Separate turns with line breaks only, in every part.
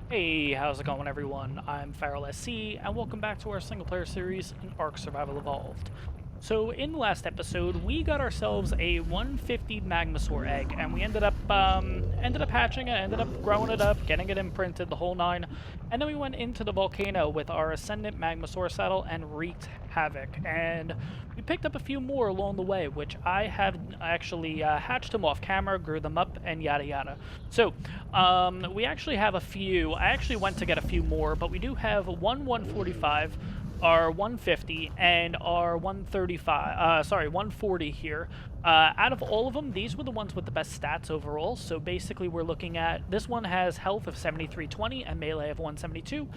Hey, how's it going everyone? I'm Feral SC, and welcome back to our single-player series in ARK Survival Evolved. So, in the last episode, we got ourselves a 150 Magmasaur egg, and we ended up hatching it, ended up growing it up, getting it imprinted, the whole nine, and then we went into the volcano with our Ascendant Magmasaur saddle and wreaked havoc, and we picked up a few more along the way, which I have actually hatched them off camera, grew them up, and yada yada. So, we actually have a few. I actually went to get a few more, but we do have one 145, our 150, and our 140 here. Out of all of them, these were the ones with the best stats overall. So basically, we're looking at this one has health of 7320 and melee of 172.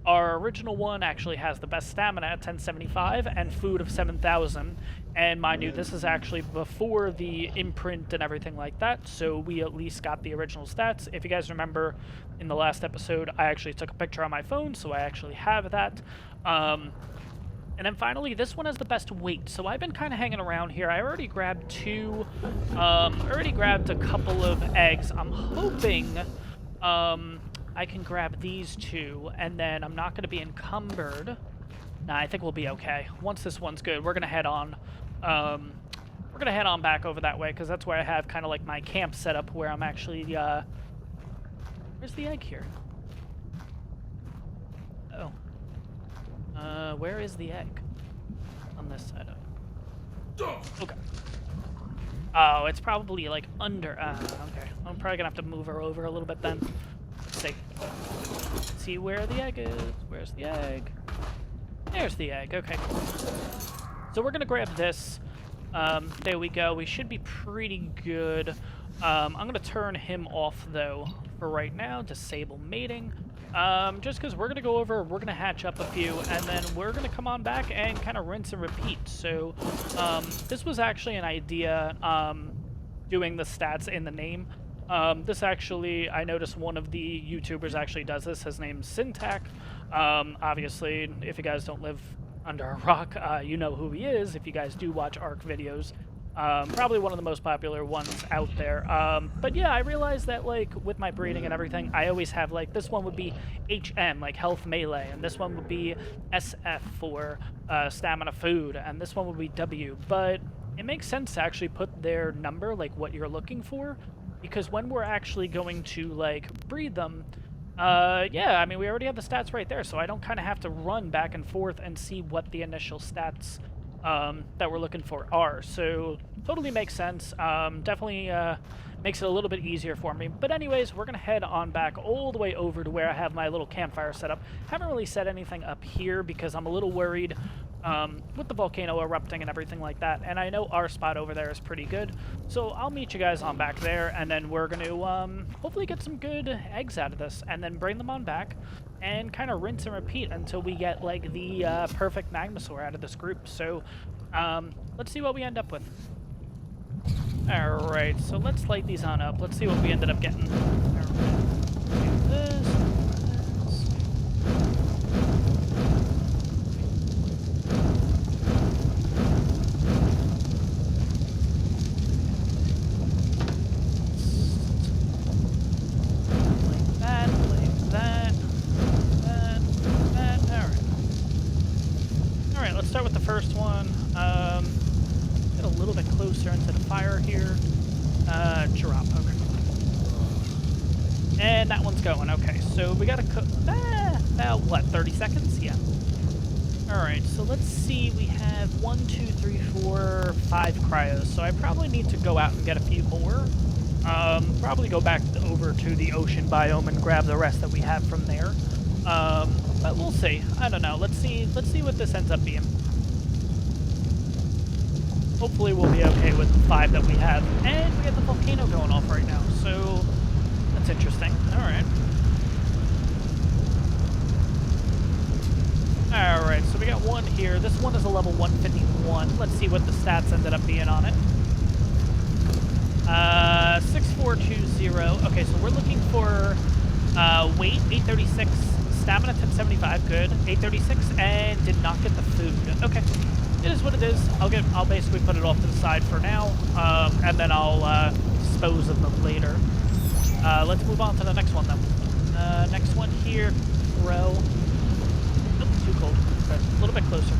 Our original one actually has the best stamina at 1075 and food of 7,000. And mind you, this is actually before the imprint and everything like that, so we at least got the original stats. If you guys remember, in the last episode, I actually took a picture on my phone, so I actually have that. And then finally, this one has the best weight. So I've been kind of hanging around here. I already grabbed already grabbed a couple of eggs. I'm hoping I can grab these two, and then I'm not going to be encumbered. Nah, I think we'll be okay. Once this one's good, we're going to head on. We're going to head on back over that way, because that's where I have kind of like my camp set up, where I'm actually, where's the egg here? Oh. Where is the egg? On this side of... Okay. Oh, it's probably like under... okay. I'm probably gonna have to move her over a little bit then. Let's see. Let's see where the egg is. Where's the egg? There's the egg. Okay. So we're gonna grab this. There we go. We should be pretty good. I'm gonna turn him off though for right now. Disable mating. Just because we're going to go over, we're going to hatch up a few, and then we're going to come on back and kind of rinse and repeat. So, this was actually an idea, doing the stats in the name. This actually, I noticed one of the YouTubers actually does this. His name's Syntac. Obviously, if you guys don't live under a rock, you know who he is. If you guys do watch ARK videos, probably one of the most popular ones out there. But yeah, I realized that, like, with my breeding and everything, I always have, like, this one would be HM, like health melee, and this one would be SF for stamina food, and this one would be W. But it makes sense to actually put their number, like what you're looking for, because when we're actually going to, like, breed them, yeah, I mean, we already have the stats right there, so I don't kind of have to run back and forth and see what the initial stats that we're looking for are. So totally makes sense. Definitely makes it a little bit easier for me. But anyways, we're gonna head on back all the way over to where I have my little campfire set up. Haven't really set anything up here because I'm a little worried with the volcano erupting and everything like that. And I know our spot over there is pretty good. So I'll meet you guys on back there, and then we're gonna hopefully get some good eggs out of this, and then bring them on back and kind of rinse and repeat until we get, like, the perfect Magmasaur out of this group. So let's see what we end up with. Alright, so let's light these on up. Let's see what we ended up getting. Alright. This. Let's start with the first one. Get a little bit closer into the fire here. Drop, okay. And that one's going, okay. So we gotta cook, about what, 30 seconds? Yeah. Alright, so let's see, we have 1, 2, 3, 4, 5 cryos. So I probably need to go out and get a few more. Probably go back over to the ocean biome and grab the rest that we have from there. But we'll see. I don't know. Let's see what this ends up being. Hopefully we'll be okay with the 5 that we have. And we have the volcano going off right now, so that's interesting. Alright. Alright, so we got one here. This one is a level 151. Let's see what the stats ended up being on it. 6420. Okay, so we're looking for weight, 836. Stamina 1075, good. 836, and did not get the food. Okay, it is what it is. I'll basically put it off to the side for now, and then I'll dispose of them later. Let's move on to the next one then. Next one here, row. Nope, too cold. Okay, a little bit closer.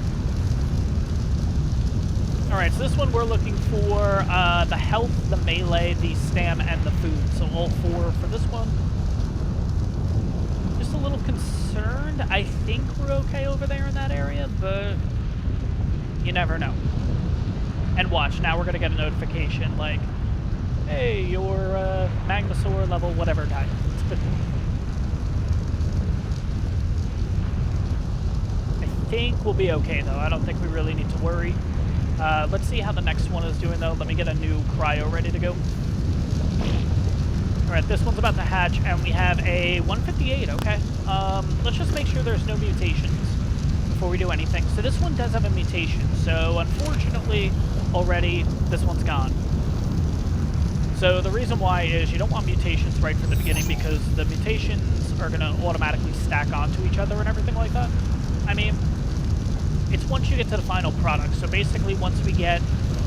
Alright, so this one we're looking for the health, the melee, the stam, and the food. So all 4 for this one. Just a little concerned. I think we're okay over there in that area, but you never know. And watch, now we're going to get a notification like, hey, your Magmasaur level whatever died. I think we'll be okay, though. I don't think we really need to worry. Let's see how the next one is doing, though. Let me get a new cryo ready to go. Alright, this one's about to hatch, and we have a 158, okay. Let's just make sure there's no mutations before we do anything. So this one does have a mutation, so unfortunately, already, this one's gone. So the reason why is you don't want mutations right from the beginning, because the mutations are going to automatically stack onto each other and everything like that. I mean, it's once you get to the final product. So basically, once we get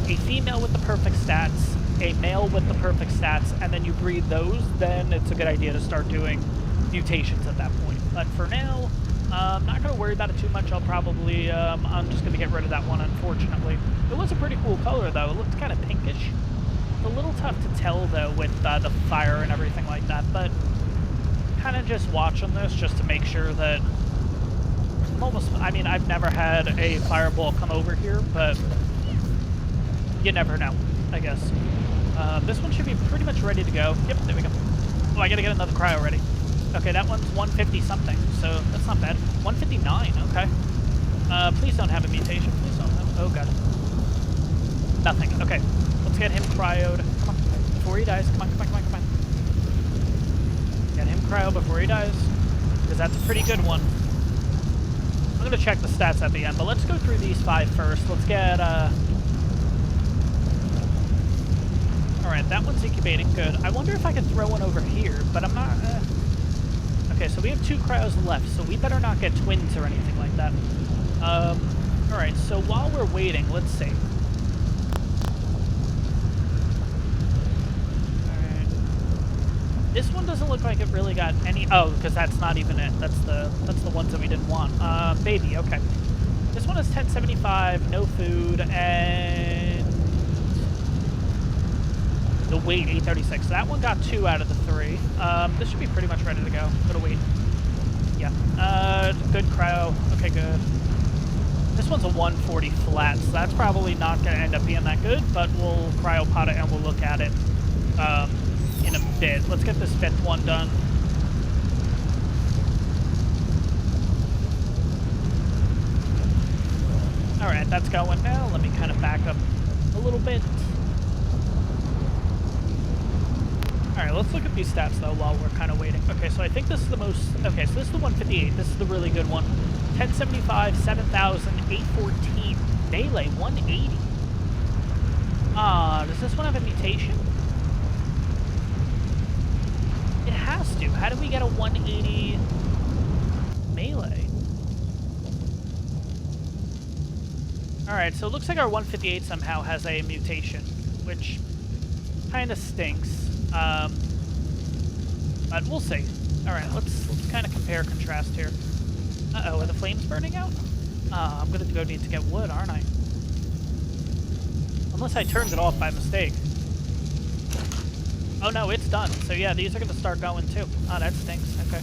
a female with the perfect stats, a male with the perfect stats, and then you breed those, then it's a good idea to start doing mutations at that point. But for now, I'm not going to worry about it too much. I'll probably, I'm just going to get rid of that one, unfortunately. It was a pretty cool color, though. It looked kind of pinkish. It's a little tough to tell, though, with the fire and everything like that, but kind of just watching this just to make sure that I mean, I've never had a fireball come over here, but you never know, I guess. This one should be pretty much ready to go. Yep, there we go. Oh, I gotta get another cryo ready. Okay, that one's 150 something, so that's not bad. 159, okay. Please don't have a mutation. Please don't have. Oh god. Nothing. Okay, let's get him cryoed. Come on, before he dies. Come on, come on, come on, come on. Get him cryo before he dies, because that's a pretty good one. I'm going to check the stats at the end, but let's go through these 5 first. Let's get, Alright, that one's incubating. Good. I wonder if I could throw one over here, but I'm not... Okay, so we have 2 cryos left, so we better not get twins or anything like that. Alright, so while we're waiting, let's see. This one doesn't look like it really got any... Oh, because that's not even it. That's the ones that we didn't want. Baby, okay. This one is 1075, no food, and... the weight, 836. That one got 2 out of the 3. This should be pretty much ready to go. Go to weight. Yeah. Good cryo. Okay, good. This one's a 140 flat, so that's probably not going to end up being that good, but we'll cryopod it and we'll look at it, in a bit. Let's get this 5th one done. Alright, that's going now. Let me kind of back up a little bit. Alright, let's look at these stats, though, while we're kind of waiting. Okay, so I think this is the most... Okay, so this is the 158. This is the really good one. 1075, 7,000, 814. Melee, 180. Does this one have a mutation? It has to. How do we get a 180 melee? Alright, so it looks like our 158 somehow has a mutation, which kind of stinks. But we'll see. Alright, let's kind of compare contrast here. Uh-oh, are the flames burning out? I'm gonna go need to get wood, aren't I? Unless I turned it off by mistake. Oh no, it's done. So yeah, these are gonna start going too. Oh, that stinks. Okay.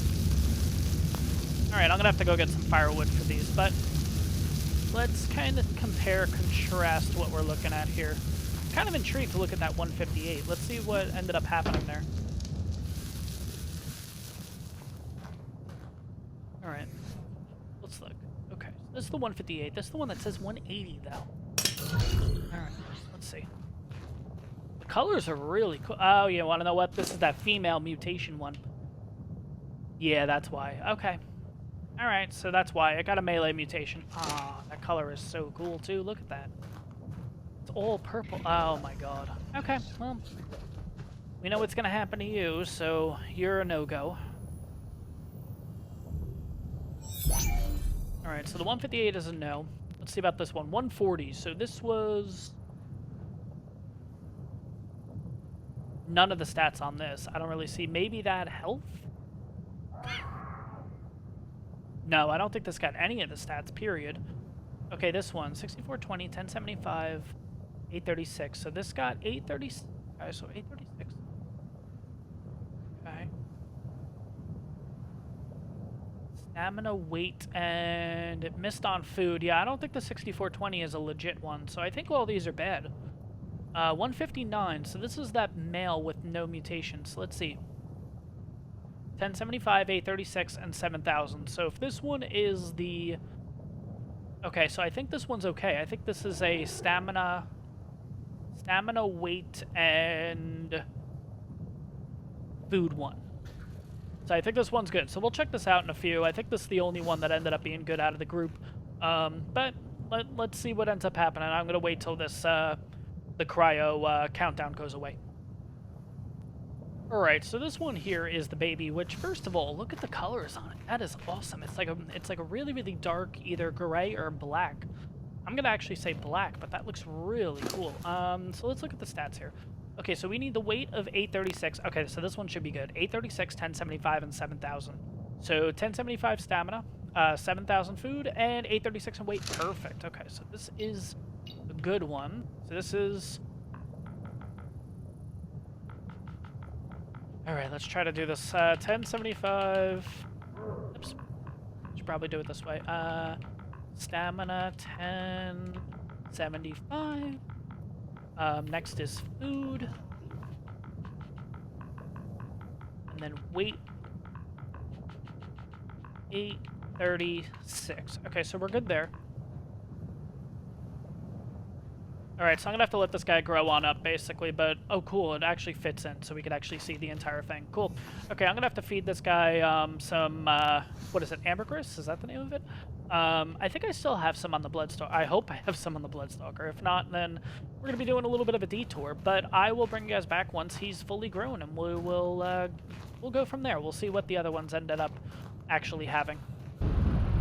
Alright, I'm gonna have to go get some firewood for these, but let's kind of compare, contrast what we're looking at here. Kind of intrigued to look at that 158. Let's see what ended up happening there. Alright. Let's look. Okay. This is the 158. This is the one that says 180, though. Alright. Let's see. The colors are really cool. Oh, you want to know what? This is that female mutation one. Yeah, that's why. Okay. Alright, so that's why. I got a melee mutation. Ah, that color is so cool, too. Look at that. It's all purple. Oh, my God. Okay, well, we know what's going to happen to you, so you're a no-go. Alright, so the 158 is a no. Let's see about this one. 140. So this was... none of the stats on this. I don't really see. Maybe that health? No, I don't think this got any of the stats, period. Okay, this one, 6420, 1075, 836. So this got 830. So 836. Okay. Stamina, weight, and it missed on food. Yeah, I don't think the 6420 is a legit one, so I think all these are bad. 159, so this is that male with no mutations. So let's see. 1075, 836, and 7000. So if this one is the... Okay, so I think this one's okay. I think this is a stamina, weight, and food one. So I think this one's good. So we'll check this out in a few. I think this is the only one that ended up being good out of the group. But let's see what ends up happening. I'm going to wait till this the cryo countdown goes away. Alright, so this one here is the baby, which, first of all, look at the colors on it. That is awesome. It's like a really, really dark, either gray or black. I'm going to actually say black, but that looks really cool. So let's look at the stats here. Okay, so we need the weight of 836. Okay, so this one should be good. 836, 1075, and 7000. So 1075 stamina, 7000 food, and 836 in weight. Perfect. Okay, so this is a good one. So this is... Alright, let's try to do this. 1075... Oops. Should probably do it this way. Stamina, 1075. Next is food. And then weight. 836. Okay, so we're good there. Alright, so I'm gonna have to let this guy grow on up, basically, but... Oh, cool, it actually fits in, so we can actually see the entire thing. Cool. Okay, I'm gonna have to feed this guy, some, what is it, ambergris? Is that the name of it? I think I still have some on the Bloodstalker. I hope I have some on the Bloodstalker. If not, then we're gonna be doing a little bit of a detour, but I will bring you guys back once he's fully grown, and we'll go from there. We'll see what the other ones ended up actually having.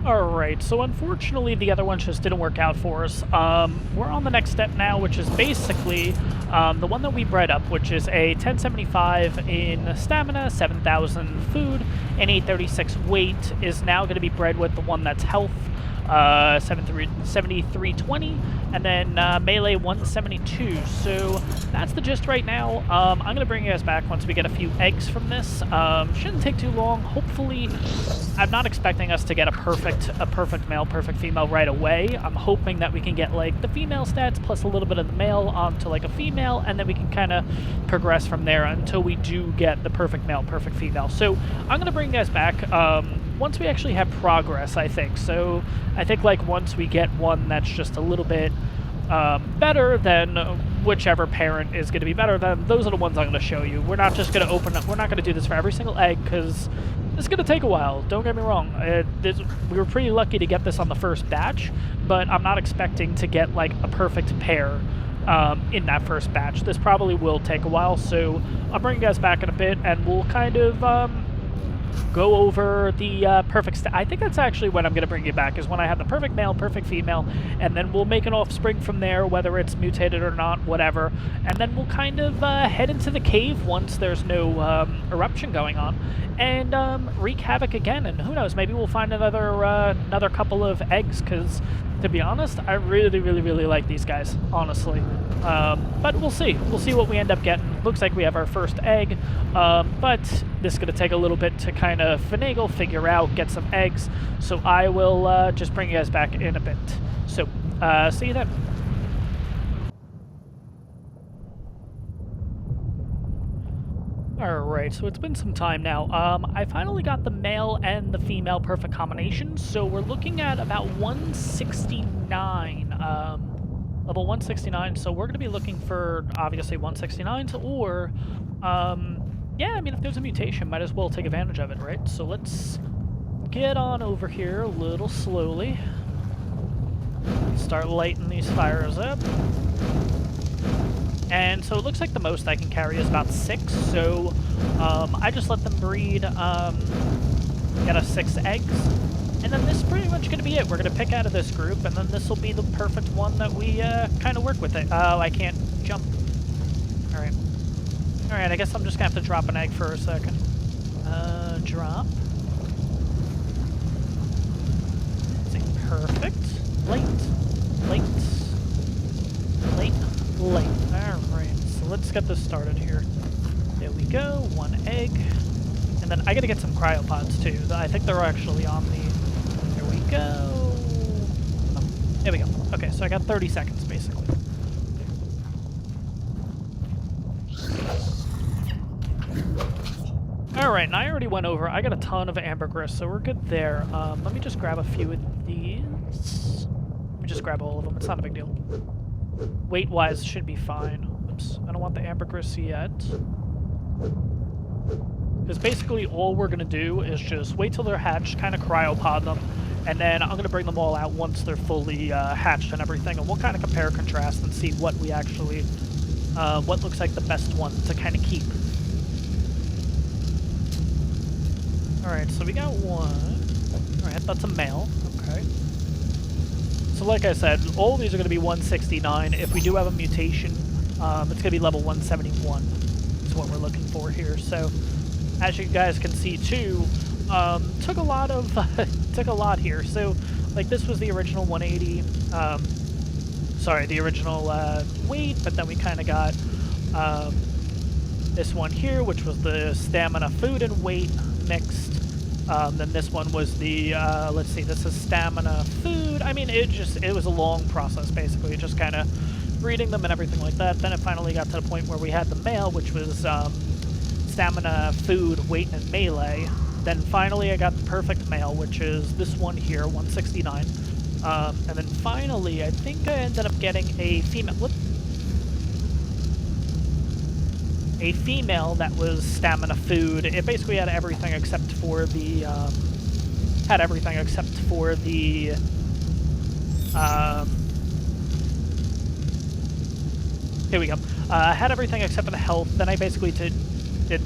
Alright, so unfortunately the other ones just didn't work out for us. We're on the next step now, which is basically the one that we bred up, which is a 1075 in stamina, 7000 food, and 836 weight, is now going to be bred with the one that's health, 7320, and then melee 172. So that's the gist right now. I'm going to bring you guys back once we get a few eggs from this. Shouldn't take too long. Hopefully, I'm not expecting us to get a perfect male, perfect female right away. I'm hoping that we can get like the female stats plus a little bit of the male onto like a female, and then we can kind of progress from there until we do get the perfect male, perfect female. So I'm going to bring you guys back once we actually have progress, I think. So I think like once we get one that's just a little bit better than whichever parent is going to be better than, those are the ones I'm going to show you. We're not just going to open up, we're not going to do this for every single egg, because it's going to take a while, don't get me wrong. We were pretty lucky to get this on the first batch, but I'm not expecting to get like a perfect pair in that first batch. This probably will take a while, so I'll bring you guys back in a bit, and we'll kind of go over the perfect I think that's actually when I'm going to bring you back, is when I have the perfect male, perfect female, and then we'll make an offspring from there, whether it's mutated or not, whatever, and then we'll kind of head into the cave once there's no eruption going on, and wreak havoc again, and who knows, maybe we'll find another couple of eggs, because to be honest, I really, really, really like these guys, honestly. But we'll see. We'll see what we end up getting. Looks like we have our first egg, but this is going to take a little bit to kind of finagle, figure out, get some eggs. So I will just bring you guys back in a bit. So, see you then. Alright, so it's been some time now. I finally got the male and the female perfect combination, so we're looking at about 169, level 169, so we're going to be looking for, obviously, 169s, or, yeah, I mean, if there's a mutation, might as well take advantage of it, right? So let's get on over here a little slowly. Start lighting these fires up. And so it looks like the most I can carry is about 6, so I just let them breed, get us 6 eggs, and then this is pretty much going to be it. We're going to pick out of this group, and then this will be the perfect one that we kind of work with it. Oh, I can't jump. Alright, I guess I'm just going to have to drop an egg for a second. Drop. Perfect. Late. Alright, so let's get this started here. There we go, 1 egg. And then I gotta get some cryopods too. I think they're actually on the... There we go. Oh, there we go. Okay, so I got 30 seconds basically. Alright, and I already went over. I got a ton of ambergris, so we're good there. Let me just grab a few of these. Let me just grab all of them. It's not a big deal. Weight-wise, should be fine. Oops, I don't want the ambergris yet. Because basically all we're going to do is just wait till they're hatched, kind of cryopod them, and then I'm going to bring them all out once they're fully hatched and everything, and we'll kind of compare and contrast and see what we actually, what looks like the best one to kind of keep. Alright, so we got one. Alright, that's a male. Okay. So like I said, all these are going to be 169. If we do have a mutation, it's going to be level 171 is what we're looking for here. So, as you guys can see too, took a lot here. So, like this was the original 180, sorry, the original weight, but then we kind of got this one here, which was the stamina, food, and weight mixed. Then this one was the, let's see, this is stamina, food. I mean, it was a long process, basically, just kind of breeding them and everything like that. Then it finally got to the point where we had the male, which was stamina, food, weight, and melee. Then finally I got the perfect male, which is this one here, 169. And then finally, I think I ended up getting a female. Whoop. A female that was stamina, food. It basically had everything except for the here we go. Had everything except for the health. Then I basically did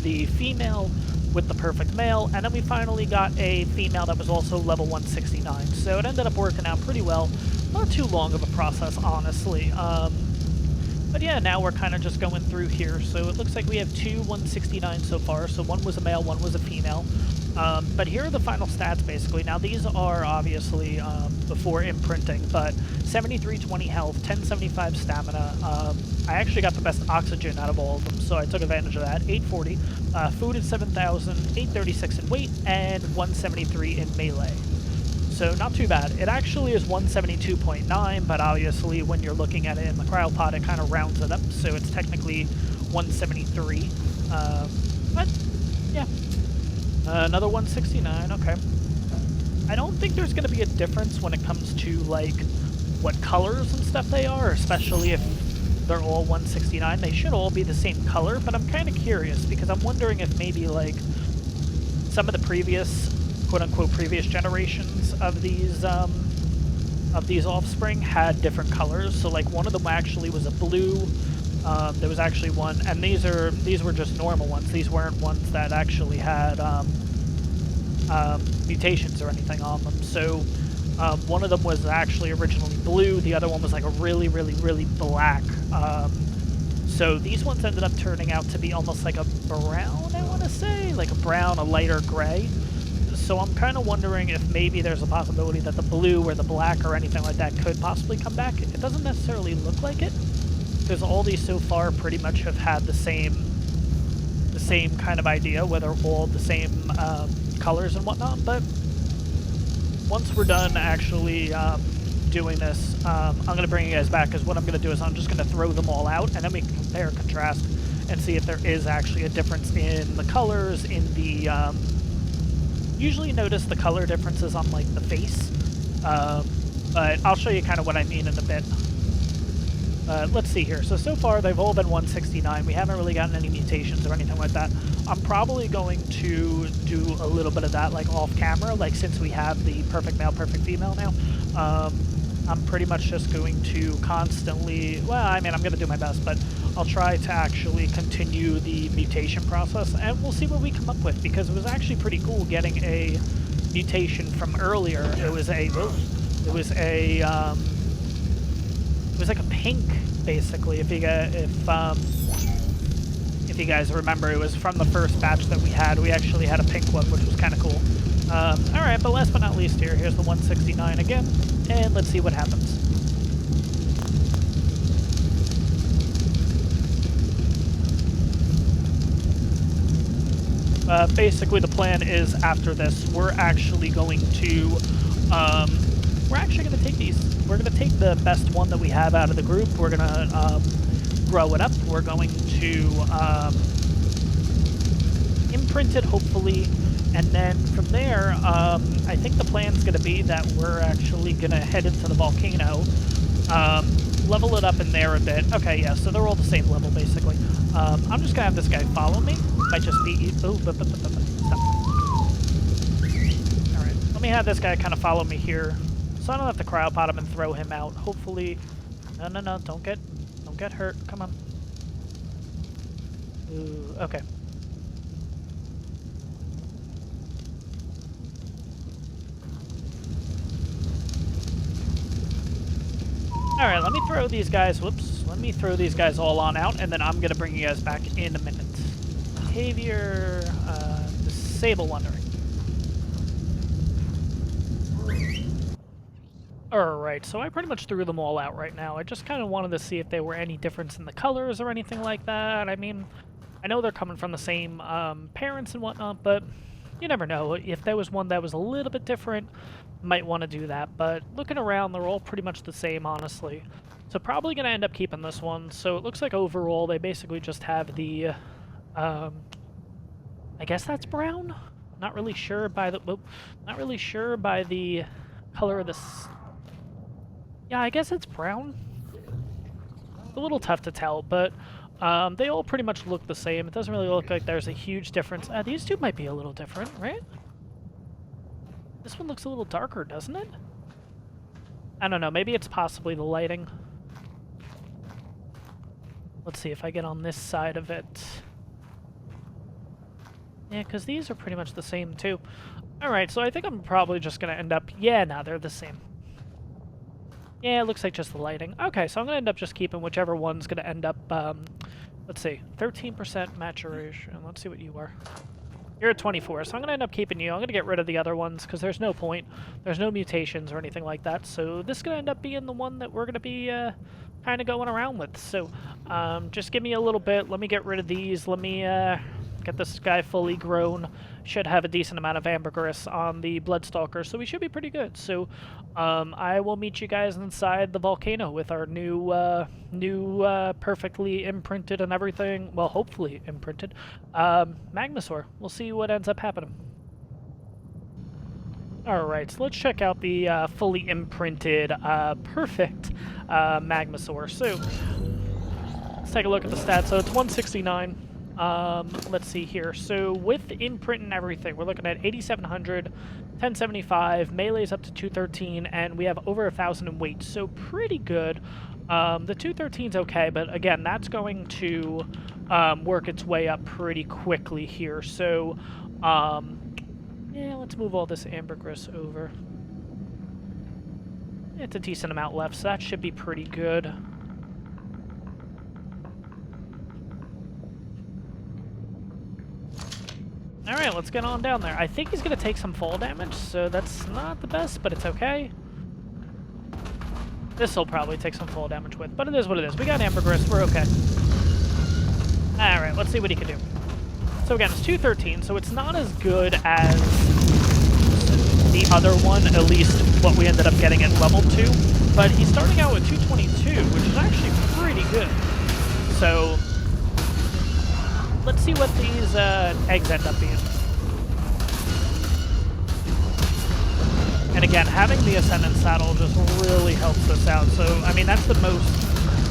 the female with the perfect male, and then we finally got a female that was also level 169. So it ended up working out pretty well. Not too long of a process, honestly. But yeah, now we're kind of just going through here. So it looks like we have 2 169 so far. So one was a male, one was a female. But here are the final stats, basically. Now, these are obviously before imprinting, but 7320 health, 1075 stamina. I actually got the best oxygen out of all of them, so I took advantage of that. 840. Food is 7,000, 836 in weight, and 173 in melee. So not too bad. It actually is 172.9, but obviously when you're looking at it in the cryopod, it kind of rounds it up, so it's technically 173. But, yeah. Another 169, okay. I don't think there's going to be a difference when it comes to, like, what colors and stuff they are, especially if they're all 169. They should all be the same color, but I'm kind of curious, because I'm wondering if maybe, like, some of the previous, quote-unquote, previous generations of these offspring had different colors. So, like, one of them actually was a blue. There was actually one, and these were just normal ones. These weren't ones that actually had mutations or anything on them. So one of them was actually originally blue. The other one was like a really, really, really black. So these ones ended up turning out to be almost like a brown, I want to say, like a brown, a lighter gray. So I'm kind of wondering if maybe there's a possibility that the blue or the black or anything like that could possibly come back. It doesn't necessarily look like it, because all these so far pretty much have had the same kind of idea, where they're all the same colors and whatnot. But once we're done actually doing this, I'm going to bring you guys back, because what I'm going to do is I'm just going to throw them all out, and then we can compare and contrast and see if there is actually a difference in the colors, in the... usually notice the color differences on, like, the face, but I'll show you kind of what I mean in a bit. Let's see here. So far, they've all been 169. We haven't really gotten any mutations or anything like that. I'm probably going to do a little bit of that, like, off camera, like, since we have the perfect male, perfect female now. I'm pretty much just going to constantly, well, I mean, I'm going to do my best, but I'll try to actually continue the mutation process, and we'll see what we come up with, because it was actually pretty cool getting a mutation from earlier. It was like a pink, basically. If you guys remember, it was from the first batch that we had. We actually had a pink one, which was kind of cool. Alright, but last but not least here, here's the 169 again, and let's see what happens. Basically the plan is after this, we're actually going to take these. We're going to take the best one that we have out of the group. We're going to grow it up. We're going to imprint it, hopefully. And then from there, I think the plan's going to be that we're actually going to head into the volcano, level it up in there a bit. Okay, yeah, so they're all the same level, basically. I'm just going to have this guy follow me. Might just be... Oh, stop. Alright, let me have this guy kind of follow me here, so I don't have to cryopod him and throw him out. Hopefully... No, don't get hurt. Come on. Ooh, okay. Alright, let me throw these guys, whoops, let me throw these guys all on out, and then I'm going to bring you guys back in a minute. Behavior, disable wandering. Alright, so I pretty much threw them all out right now. I just kind of wanted to see if there were any difference in the colors or anything like that. I mean, I know they're coming from the same parents and whatnot, but you never know. If there was one that was a little bit different, might want to do that. But looking around, they're all pretty much the same, honestly. So probably going to end up keeping this one. So it looks like overall they basically just have the... I guess that's brown? Not really sure by the... Not really sure by the color of this... Yeah, I guess it's brown. It's a little tough to tell, but they all pretty much look the same. It doesn't really look like there's a huge difference. These two might be a little different, right? This one looks a little darker, doesn't it? I don't know. Maybe it's possibly the lighting. Let's see if I get on this side of it. Yeah, because these are pretty much the same, too. Alright, so I think I'm probably just going to end up... Yeah, no, they're the same. Yeah, it looks like just the lighting. Okay, so I'm going to end up just keeping whichever one's going to end up, let's see, 13% maturation. Let's see what you are. You're at 24, so I'm going to end up keeping you. I'm going to get rid of the other ones, because there's no point. There's no mutations or anything like that, so this is going to end up being the one that we're going to be kind of going around with. So just give me a little bit. Let me get rid of these. Let me get this guy fully grown. Should have a decent amount of ambergris on the Bloodstalker, so we should be pretty good. So I will meet you guys inside the volcano with our new perfectly imprinted and everything, well, hopefully imprinted, Magmasaur. We'll see what ends up happening. Alright, so let's check out the fully imprinted, perfect Magmasaur. So let's take a look at the stats. So it's 169. Let's see here. So with imprint and everything, we're looking at 8,700, 1075, melee's up to 213, and we have over 1,000 in weight. So pretty good. The 213's okay, but again, that's going to work its way up pretty quickly here. So, yeah, let's move all this ambergris over. It's a decent amount left, so that should be pretty good. Alright, let's get on down there. I think he's going to take some fall damage, so that's not the best, but it's okay. This will probably take some fall damage with, but it is what it is. We got ambergris, we're okay. Alright, let's see what he can do. So again, it's 213, so it's not as good as the other one, at least what we ended up getting at level 2. But he's starting out with 222, which is actually pretty good. So let's see what these eggs end up being. And again, having the Ascendant Saddle just really helps us out. So, I mean, that's the most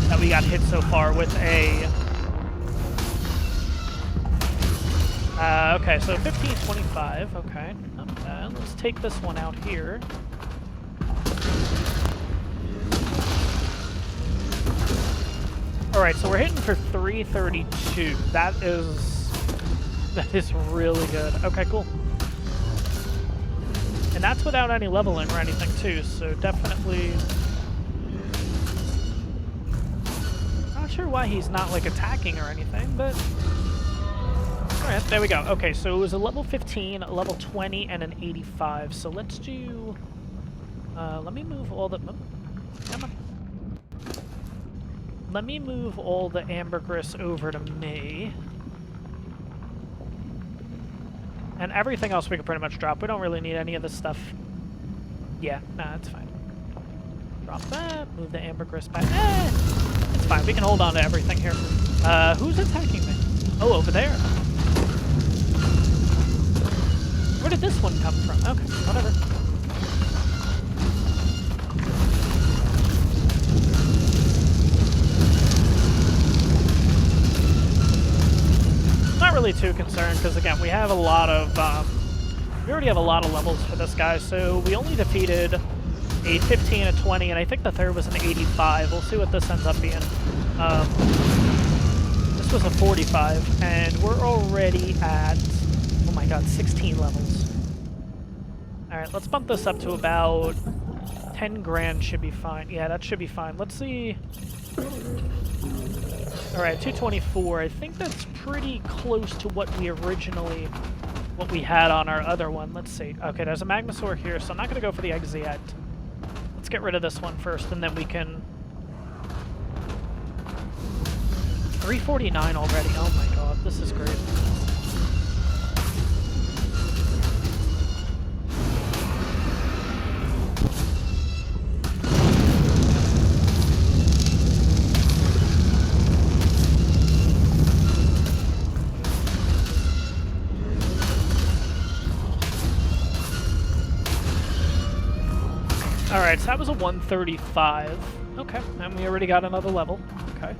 that we got hit so far with a... okay, so 1525, okay, not bad. Let's take this one out here. Alright, so we're hitting for 332. That is really good. Okay, cool. And that's without any leveling or anything too, so definitely... Not sure why he's not like attacking or anything, but... Alright, there we go. Okay, so it was a level 15, a level 20, and an 85. So let's do... let me move all the... Come on. Let me move all the ambergris over to me. And everything else we can pretty much drop. We don't really need any of this stuff. Yeah, nah, it's fine. Drop that, move the ambergris back. It's fine, we can hold on to everything here. Who's attacking me? Oh, over there. Where did this one come from? Okay, whatever. Not really too concerned, because again, we have a lot of, we already have a lot of levels for this guy, so we only defeated a 15, a 20, and I think the third was an 85. We'll see what this ends up being. This was a 45, and we're already at, oh my god, 16 levels. Alright, let's bump this up to about 10 grand should be fine. Yeah, that should be fine. Let's see. Alright, 224. I think that's pretty close to what we had on our other one. Let's see. Okay, there's a Magmasaur here, so I'm not going to go for the eggs yet. Let's get rid of this one first, and then we can... 349 already. Oh my god, this is great. Alright, so that was a 135. Okay, and we already got another level. Okay.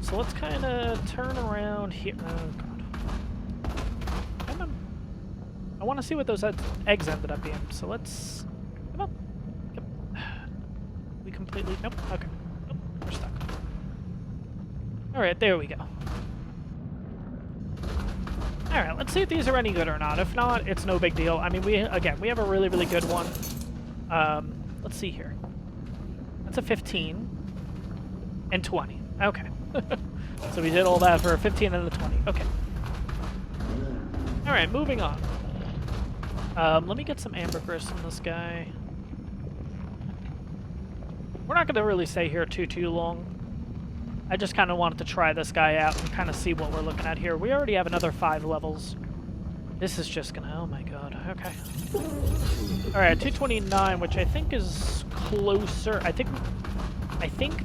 So let's kind of turn around here. Oh, God. Come on. I want to see what those eggs ended up being. So let's... Come on. Yep. We completely... Nope. Okay. Nope. We're stuck. Alright, there we go. Alright, let's see if these are any good or not. If not, it's no big deal. I mean, we have a really, really good one. Let's see here. That's a 15 and 20. Okay. So we did all that for a 15 and a 20. Okay. Alright, moving on. Let me get some ambergris on this guy. We're not going to really stay here too long. I just kind of wanted to try this guy out and kind of see what we're looking at here. We already have another 5 levels. This is just gonna... Oh my god. Okay. Alright, 229, which I think is closer. I think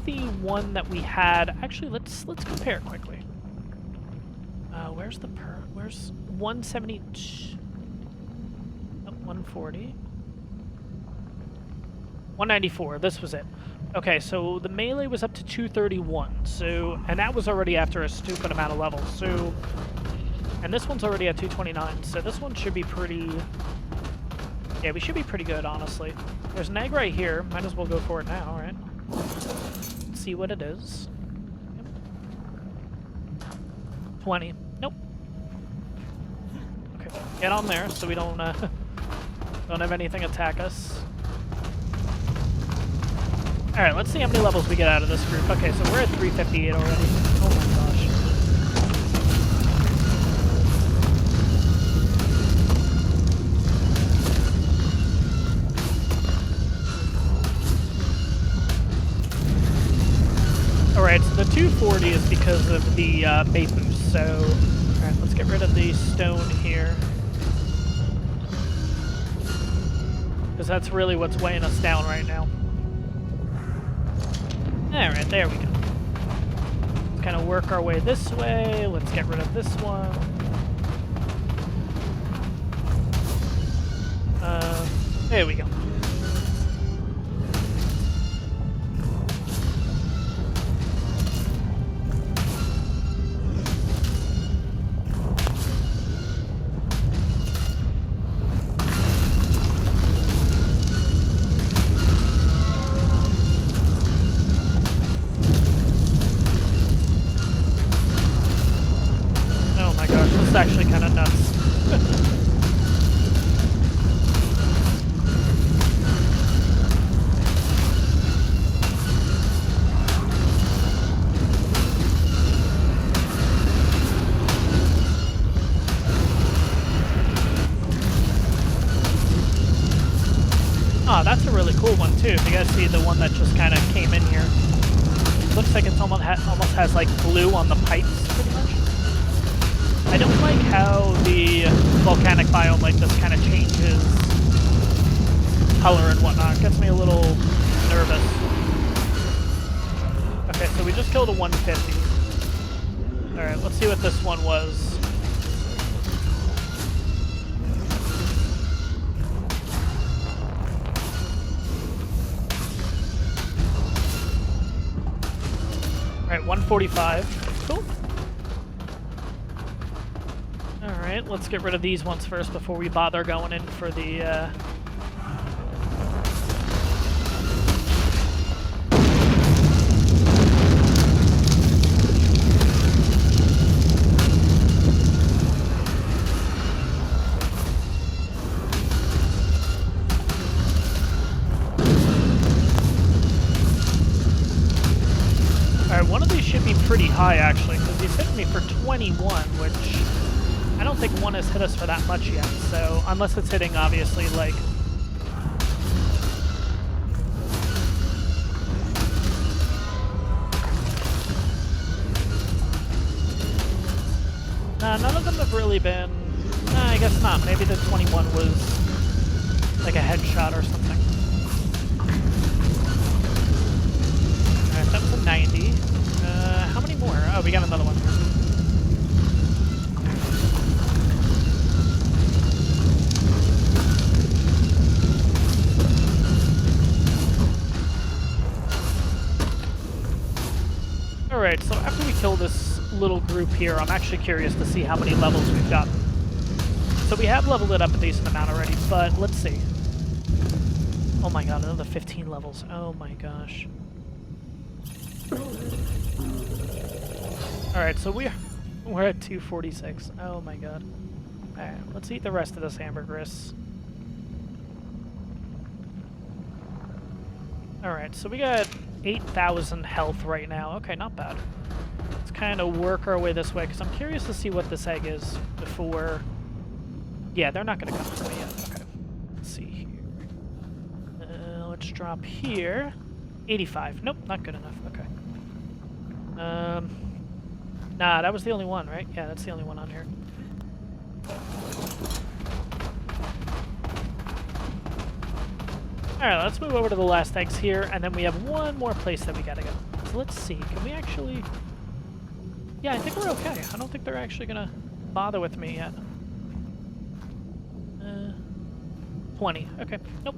the one that we had... Actually, let's compare quickly. Where's the Where's 170... Oh, 140. 194. This was it. Okay, so the melee was up to 231. So, and that was already after a stupid amount of levels. So... And this one's already at 229, so this one should be pretty... Yeah, we should be pretty good, honestly. There's an egg right here. Might as well go for it now, right? Let's see what it is. Yep. 20. Nope. Okay, get on there so we don't have anything attack us. Alright, let's see how many levels we get out of this group. Okay, so we're at 358 already. Oh my gosh. Alright, so the 240 is because of the bait boost, so... Alright, let's get rid of the stone here. Because that's really what's weighing us down right now. Alright, there we go. Let's kind of work our way this way. Let's get rid of this one. There we go. It's actually kind of nuts. Oh, that's a really cool one too. If you guys see the one that just kind of came in here, looks like it's almost has like blue on the pipes, pretty much. I don't like how the volcanic biome like this kind of changes color and whatnot. It gets me a little nervous. Okay, so we just killed a 150. Alright, let's see what this one was. Alright, 145. Cool. Alright, let's get rid of these ones first before we bother going in for the, one of these should be pretty high, actually, because he's hitting me for 21, which I don't think one has hit us for that much yet, so unless it's hitting, obviously, like... Nah, none of them have really been... Nah, I guess not. Maybe the 21 was like a headshot or something. Alright, that was a 90. How many more? Oh, we got another one. Alright, so after we kill this little group here, I'm actually curious to see how many levels we've got. So we have leveled it up a decent amount already, but let's see. Oh my god, another 15 levels. Oh my gosh. Alright, so we're at 246. Oh my god. Alright, let's eat the rest of this hamburgers. Alright, so we got 8,000 health right now. Okay, not bad. Let's kind of work our way this way, because I'm curious to see what this egg is before... Yeah, they're not going to come to me yet. Okay. Let's see here. Let's drop here. 85. Nope, not good enough. Okay. Nah, that was the only one, right? Yeah, that's the only one on here. Alright, let's move over to the last eggs here, and then we have one more place that we gotta go. So let's see, can we actually... Yeah, I think we're okay. I don't think they're actually gonna bother with me yet. 20. Okay, nope.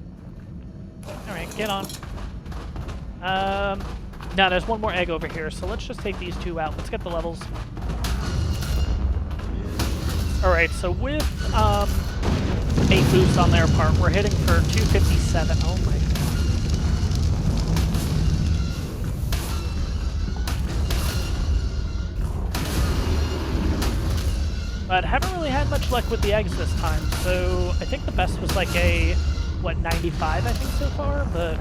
Alright, get on. Now there's one more egg over here, so let's just take these two out. Let's get the levels. Alright, so with 8 boosts on their part, we're hitting for 257. Oh my god. But haven't really had much luck with the eggs this time, so I think the best was like a, what, 95 I think so far, but...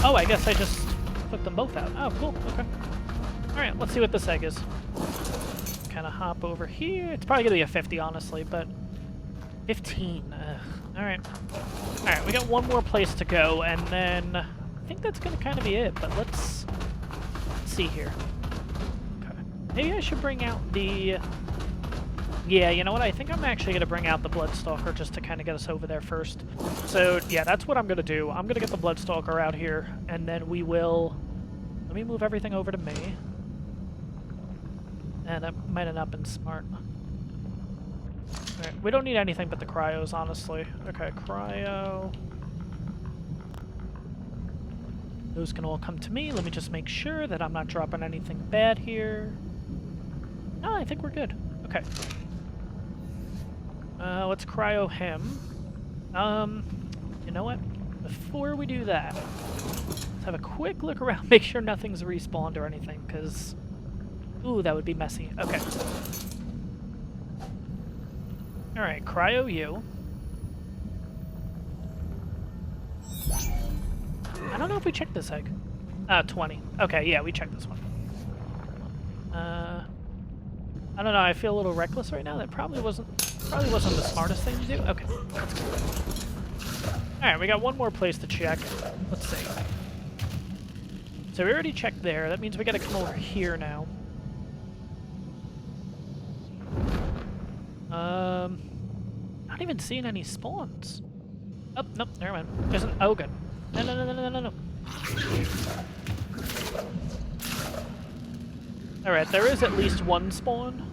oh, I guess I just took them both out. Oh, cool. Okay. Alright, let's see what this egg is. Kind of hop over here. It's probably going to be a 50, honestly, but... 15. Alright. Alright, we got one more place to go, and then... I think that's going to kind of be it, but let's see here. Okay. Maybe I should bring out the... Yeah, you know what? I think I'm actually going to bring out the Bloodstalker just to kind of get us over there first. So, yeah, that's what I'm going to do. I'm going to get the Bloodstalker out here, and then we will... Let me move everything over to me. And that might have not been smart. Alright, we don't need anything but the cryos, honestly. Okay, cryo... Those can all come to me. Let me just make sure that I'm not dropping anything bad here. No, I think we're good. Okay. Let's cryo him. You know what? Before we do that, let's have a quick look around, make sure nothing's respawned or anything, because... Ooh, that would be messy. Okay. Alright, cryo you. I don't know if we checked this egg. 20. Okay, yeah, we checked this one. I don't know, I feel a little reckless right now. That probably wasn't the smartest thing to do. Okay, let's go. Alright, we got one more place to check. Let's see. So we already checked there. That means we gotta come over here now. Not even seeing any spawns. Oh, nope, never mind. There's an... Oh, good. No, no, no, no, no, no. Alright, there is at least one spawn.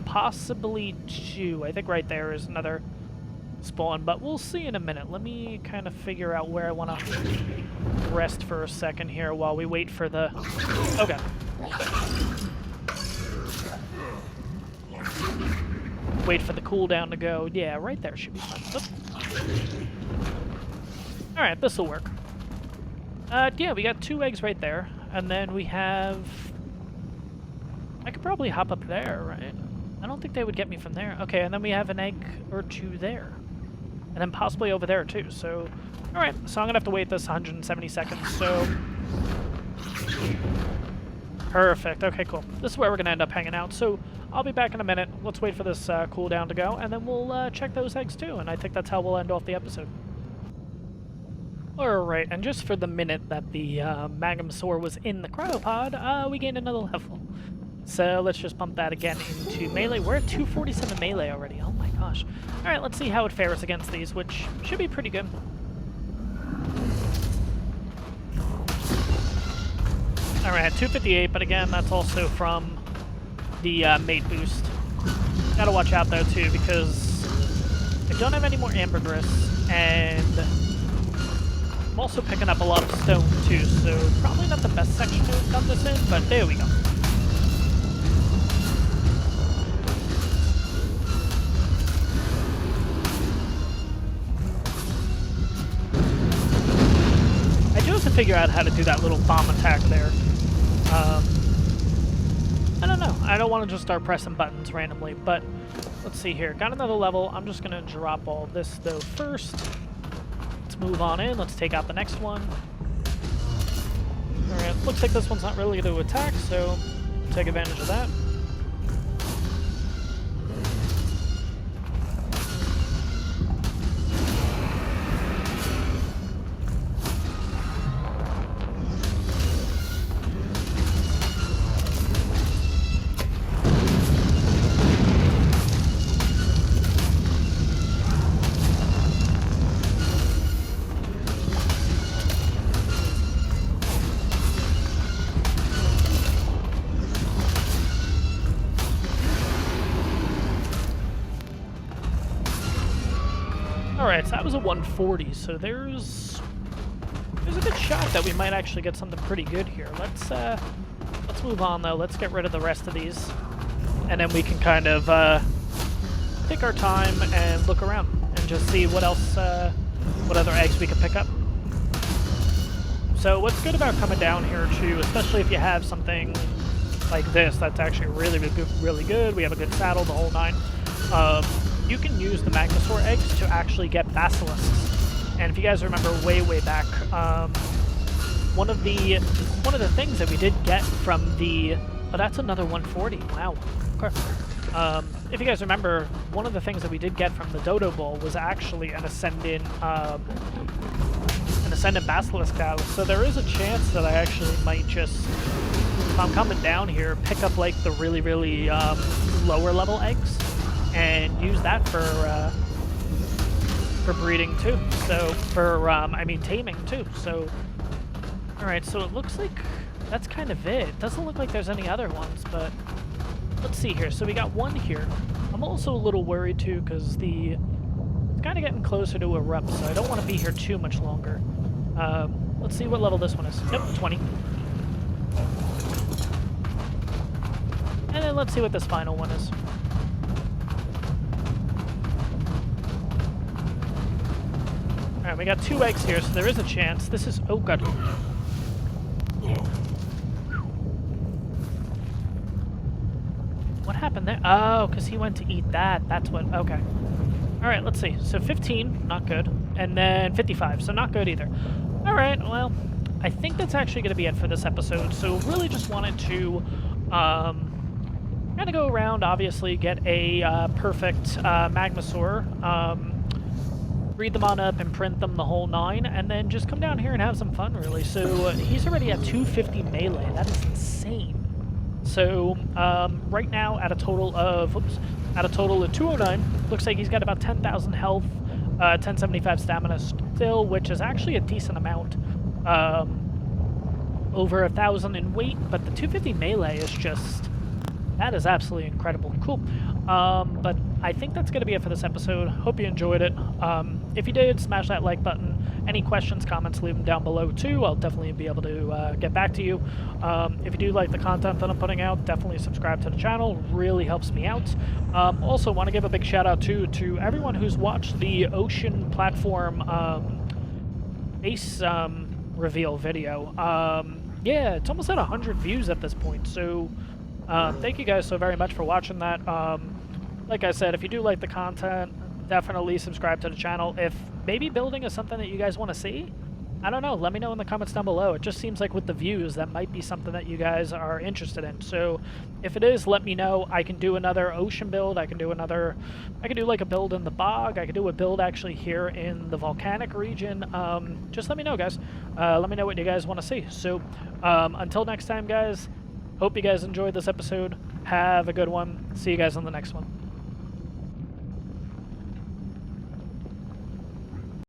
Possibly two. I think right there is another spawn, but we'll see in a minute. Let me kind of figure out where I want to rest for a second here while we wait for the... Okay. Wait for the cooldown to go. Yeah, right there should be fine. Alright, this'll work. Yeah, we got 2 eggs right there. And then we have... I could probably hop up there, right? I don't think they would get me from there. Okay, and then we have an egg or 2 there. And then possibly over there, too. So, alright. So I'm going to have to wait this 170 seconds, so... Perfect. Okay, cool. This is where we're going to end up hanging out. So I'll be back in a minute. Let's wait for this cooldown to go, and then we'll check those eggs, too. And I think that's how we'll end off the episode. Alright, and just for the minute that the Magmasaur was in the cryopod, we gained another level. So let's just pump that again into melee. We're at 247 melee already. Oh my gosh. Alright, let's see how it fares against these, which should be pretty good. Alright, 258, but again, that's also from the mate boost. Gotta watch out though too, because I don't have any more ambergris, and I'm also picking up a lot of stone too, so probably not the best section to have done this in, but there we go. I do have to figure out how to do that little bomb attack there. I don't know. I don't want to just start pressing buttons randomly, but let's see here. Got another level. I'm just going to drop all this, though, first. Let's move on in. Let's take out the next one. Alright, looks like this one's not really going to attack, so take advantage of that. Alright, so that was a 140, so there's a good shot that we might actually get something pretty good here. Let's move on though. Let's get rid of the rest of these, and then we can kind of take our time and look around and just see what else, what other eggs we can pick up. So what's good about coming down here too, especially if you have something like this that's actually really good. We have a good saddle, the whole 9. You can use the Magmasaur eggs to actually get basilisks. And if you guys remember way back, one of the things that we did get from the... Oh, that's another 140. Wow. Okay. If you guys remember, one of the things that we did get from the Dodo Bowl was actually an Ascendant Basilisk Battle. So there is a chance that I actually might just, if I'm coming down here, pick up like the really lower level eggs and use that for breeding too. So for I mean taming too. So all right, so it looks like that's kind of it. It doesn't look like there's any other ones, but let's see here. So we got one here. I'm also a little worried too because it's kind of getting closer to erupt, so I don't want to be here too much longer. Let's see what level this one is. Yep, 20. And then let's see what this final one is. Alright, we got 2 eggs here, so there is a chance. This is... Oh, God. What happened there? Oh, because he went to eat that. That's what... Okay. Alright, let's see. So 15, not good. And then 55, so not good either. Alright, well, I think that's actually going to be it for this episode. So really just wanted to kind of go around, obviously, get a perfect Magmasaur. breed them on up, imprint them, the whole 9, and then just come down here and have some fun, really. So he's already at 250 melee. That is insane. So right now, at a total of 209, looks like he's got about 10,000 health, 1075 stamina still, which is actually a decent amount. Over 1,000 in weight, but the 250 melee is just, that is absolutely incredible. Cool. But I think that's going to be it for this episode. Hope you enjoyed it. If you did, smash that like button. Any questions, comments, leave them down below too. I'll definitely be able to get back to you. If you do like the content that I'm putting out, definitely subscribe to the channel. Really helps me out. Also, want to give a big shout out too to everyone who's watched the Ocean platform base reveal video. Yeah, it's almost at 100 views at this point, so thank you guys so very much for watching that. Like I said, if you do like the content, definitely subscribe to the channel. If maybe building is something that you guys want to see, I don't know, let me know in the comments down below. It just seems like with the views, that might be something that you guys are interested in. So if it is, let me know. I can do another ocean build. I can do like a build in the bog. I could do a build actually here in the volcanic region. Just let me know, guys. Let me know what you guys want to see. So until next time, guys, hope you guys enjoyed this episode. Have a good one. See you guys on the next one.